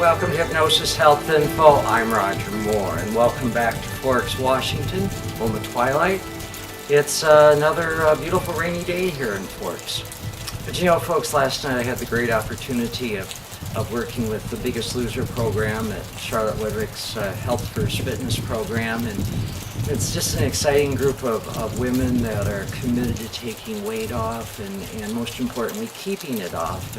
Welcome to Hypnosis Health Info. I'm Roger Moore, and welcome back to Forks, Washington, home of twilight. It's another beautiful rainy day here in Forks. But you know, folks, last night I had the great opportunity of working with the Biggest Loser program at Charlotte Woodrick's Health First Fitness program, and it's just an exciting group of women that are committed to taking weight off and most importantly, keeping it off.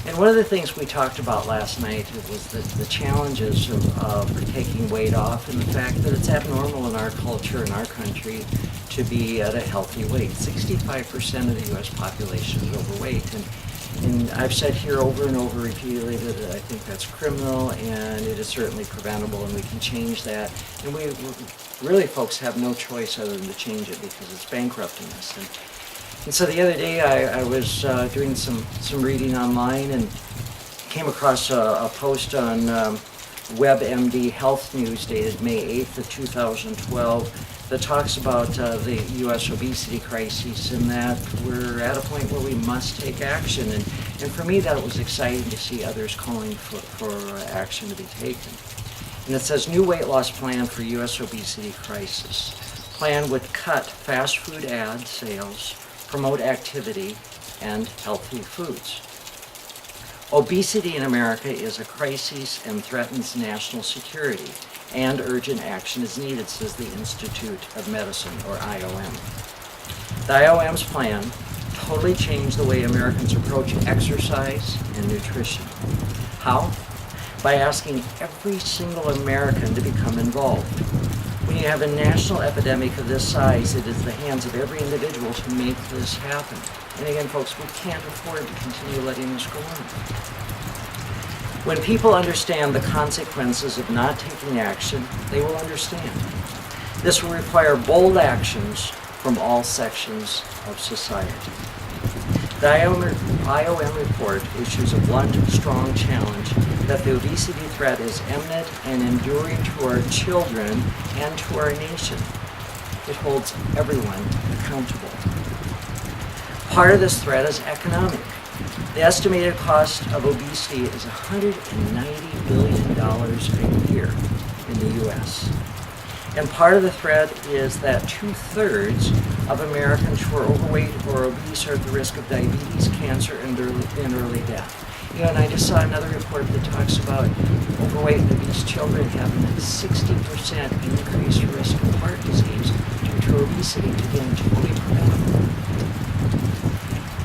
And one of the things we talked about last night was the challenges of taking weight off and the fact that it's abnormal in our culture, in our country, to be at a healthy weight. 65% of the U.S. population is overweight. And I've said here over and over repeatedly that I think that's criminal and it is certainly preventable and we can change that. And we really, folks, have no choice other than to change it because it's bankrupting us. And so the other day I was doing some reading online and came across a post on WebMD Health News dated May 8th of 2012 that talks about the U.S. obesity crisis and that we're at a point where we must take action. And for me that was exciting to see others calling for action to be taken. And it says, new weight loss plan for U.S. obesity crisis. Plan would cut fast food ad sales, promote activity, and healthy foods. Obesity in America is a crisis and threatens national security, and urgent action is needed, says the Institute of Medicine, or IOM. The IOM's plan totally changed the way Americans approach exercise and nutrition. How? By asking every single American to become involved. When you have a national epidemic of this size, it is the hands of every individual to make this happen. And again, folks, we can't afford to continue letting this go on. When people understand the consequences of not taking action, they will understand. This will require bold actions from all sections of society. The IOM Report issues a blunt, strong challenge that the obesity threat is imminent and enduring to our children and to our nation. It holds everyone accountable. Part of this threat is economic. The estimated cost of obesity is $190 billion a year in the U.S. And part of the threat is that 2/3 of Americans who are overweight or obese are at the risk of diabetes, cancer, and early death. You know, and I just saw another report that talks about overweight and obese children having a 60% increased risk of heart disease due to obesity, again, totally preventable.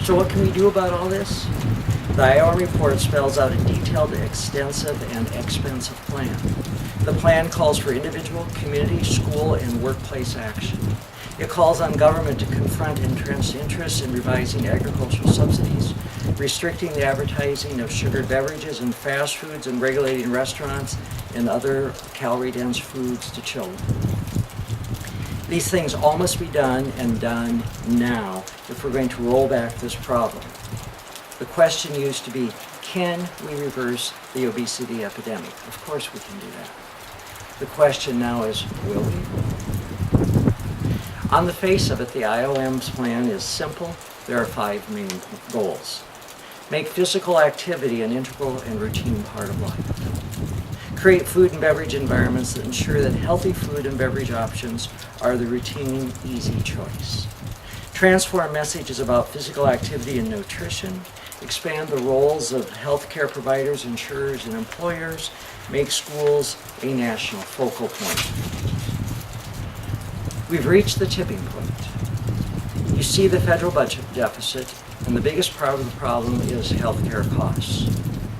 So what can we do about all this? The IOM report spells out a detailed, extensive, and expensive plan. The plan calls for individual, community, school, and workplace action. It calls on government to confront entrenched interests in revising agricultural subsidies, restricting the advertising of sugared beverages and fast foods, and regulating restaurants and other calorie-dense foods to children. These things all must be done and done now if we're going to roll back this problem. The question used to be, can we reverse the obesity epidemic? Of course we can do that. The question now is, will we? On the face of it, the IOM's plan is simple. There are 5 main goals. Make physical activity an integral and routine part of life. Create food and beverage environments that ensure that healthy food and beverage options are the routine, easy choice. Transform messages about physical activity and nutrition. Expand the roles of healthcare providers, insurers, and employers. Make schools a national focal point. We've reached the tipping point. You see the federal budget deficit, and the biggest part of the problem is healthcare costs.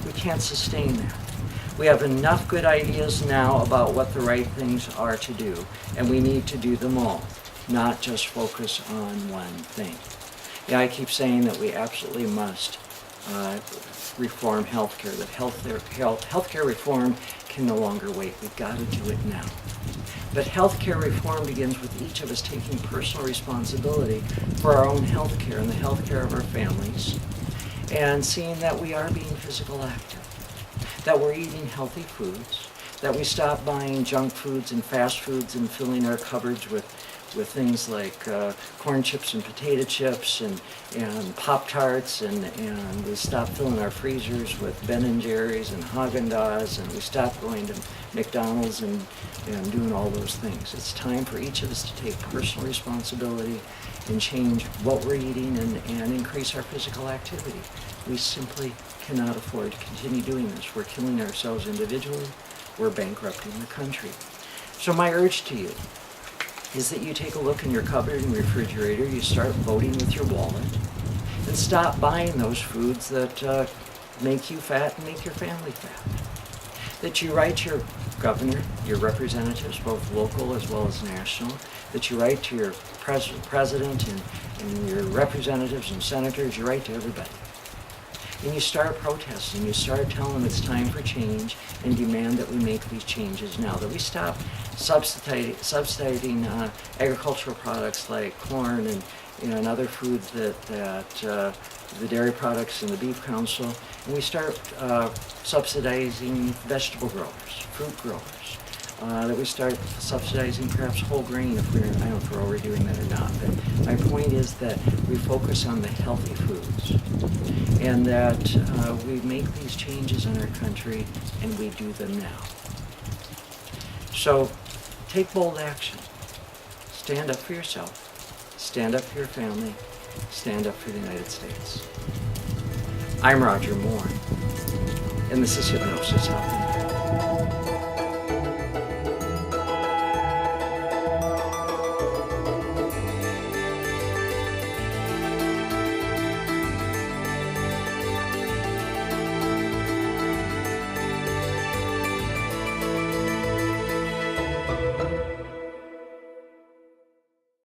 We can't sustain that. We have enough good ideas now about what the right things are to do, and we need to do them all, not just focus on one thing. Yeah, I keep saying that we absolutely must reform healthcare, that healthcare reform can no longer wait. We've got to do it now. But healthcare reform begins with each of us taking personal responsibility for our own healthcare and the healthcare of our families, and seeing that we are being physical active, that we're eating healthy foods, that we stop buying junk foods and fast foods and filling our cupboards with with things like corn chips and potato chips and Pop-Tarts, and we stopped filling our freezers with Ben & Jerry's and Haagen-Dazs, and we stopped going to McDonald's and doing all those things. It's time for each of us to take personal responsibility and change what we're eating and increase our physical activity. We simply cannot afford to continue doing this. We're killing ourselves individually. We're bankrupting the country. So my urge to you is that you take a look in your cupboard and refrigerator, you start voting with your wallet, and stop buying those foods that make you fat and make your family fat. That you write your governor, your representatives, both local as well as national, that you write to your president and your representatives and senators, you write to everybody. And you start protesting, you start telling them it's time for change and demand that we make these changes now, that we stop subsidizing agricultural products like corn and other foods that the dairy products and the beef council, and we start subsidizing vegetable growers, fruit growers, that we start subsidizing perhaps whole grain if I don't know if we're already doing that or not, but my point is that we focus on the healthy foods and that we make these changes in our country and we do them now. So take bold action. Stand up for yourself. Stand up for your family. Stand up for the United States. I'm Roger Moore, and this is Hypnosis Health Info.